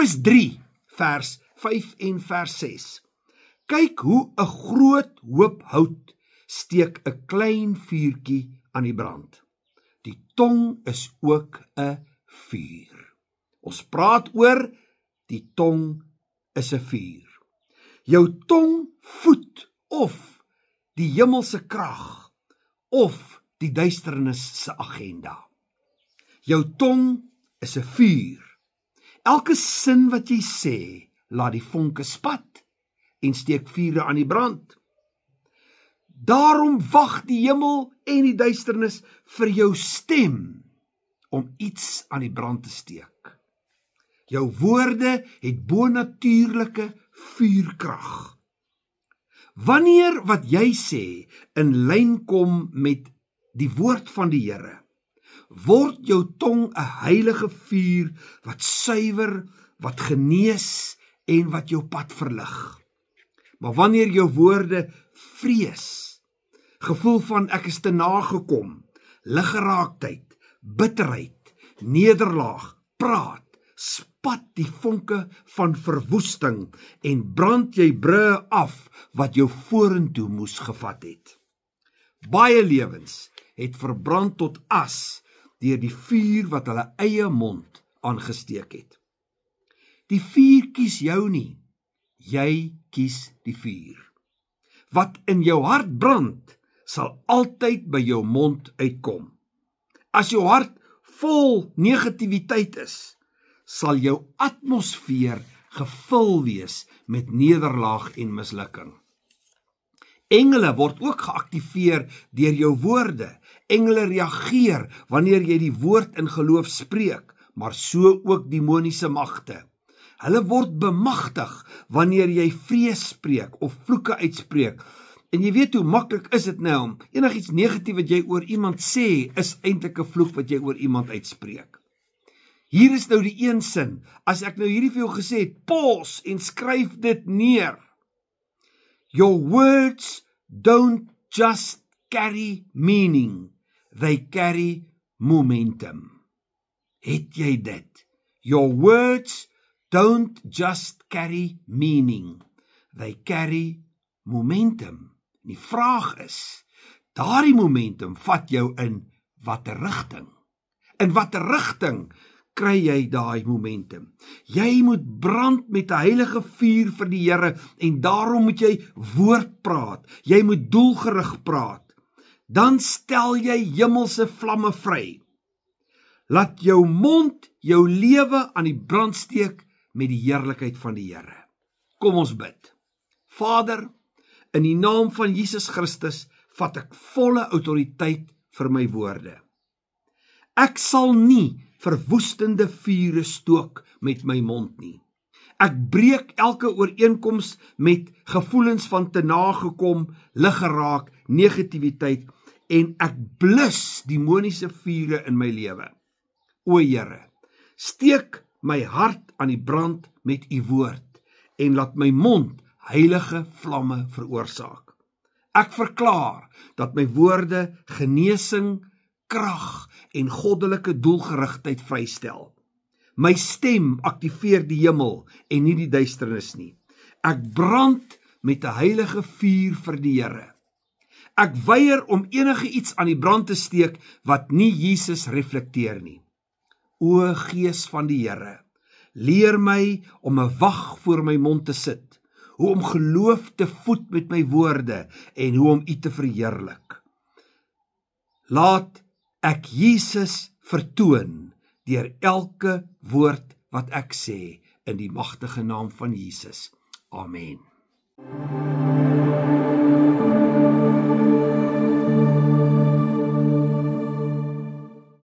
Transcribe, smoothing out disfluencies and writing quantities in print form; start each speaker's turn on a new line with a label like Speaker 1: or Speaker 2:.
Speaker 1: Jakobus 3 vers 5 en vers 6. Kyk hoe 'n groot hoop hout steek 'n klein vuurtjie aan die brand. Die tong is ook 'n vuur. Ons praat oor die tong is 'n vuur. Jou tong voed of die hemelse krag of die duisternis se agenda. Jou tong is 'n vuur. Elke sin wat jy sê, laat die vonke spat en steek vure aan die brand. Daarom wag die hemel en die duisternis vir jou stem om iets aan die brand te steek. Jou woorde het bonatuurlike vuurkrag. Wanneer wat jy sê in lyn kom met die woord van die Here, word jou tong 'n heilige vuur wat suiwer, wat genees en wat jou pad verlig. Maar wanneer jou woorde vrees, gevoel van ek is te nagekom, liggeraaktheid, bitterheid, nederlaag, praat, spat die vonke van verwoesting en brand jy brûe af wat jou vorentoe moes gevat het. Baie lewens het verbrand tot as deur die vuur wat hulle eie mond aangesteek het. Die vuur kies jou nie, jy kies die vuur. Wat in jou hart brand, sal altyd by jou mond uitkom. As jou hart vol negativiteit is, sal jou atmosfeer gevul wees met nederlaag en mislukking. Engele word ook geaktiveer deur jou woorde. Engele reageer wanneer jy die woord in geloof spreek, maar so ook demoniese magte. Hulle word bemagtig wanneer jy vrees spreek of vloeke uitspreek. En jy weet hoe maklik is dit nou om enigiets negatief wat jy oor iemand sê, is eintlik 'n vloek wat jy oor iemand uitspreek. Hier is nou die een sin, as ek nou hierdie vir jou gesê het, pause en skryf dit neer. Your words don't just carry meaning, they carry momentum. Het jy dit? Your words don't just carry meaning, they carry momentum. Die vraag is, daardie momentum vat jou in watter rigting? In watter rigting kry jy daai momentum? Jy moet brand met 'n heilige vuur vir die Here en daarom moet jy woord praat. Jy moet doelgerig praat. Dan stel jy hemelse vlamme vry. Laat jou mond jou lewe aan die brand steek met die heerlikheid van die Here. Kom ons bid. Vader, in die naam van Jesus Christus vat ek volle autoriteit vir my woorde. Ek sal nie verwoestende vure stook met my mond nie. Ek breek elke ooreenkoms met gevoelens van te nagekom, liggeraak, negativiteit en ek blus demoniese vure in my lewe. O Here, steek my hart aan die brand met u woord en laat my mond heilige vlamme veroorsaak. Ek verklaar dat my woorde genesing, krag en goddelike doelgerigtheid vrystel. My stem aktiveer die hemel en nie die duisternis nie. Ek brand met 'n heilige vuur vir die Here. Ek weier om enige iets aan die brand te steek wat nie Jesus reflekteer nie. O Gees van die Here, leer my om 'n wag voor my mond te sit, hoe om geloof te voed met my woorde en hoe om u te verheerlik. Laat ek Jesus vertoon deur elke woord wat ek sê in die magtige naam van Jesus. Amen.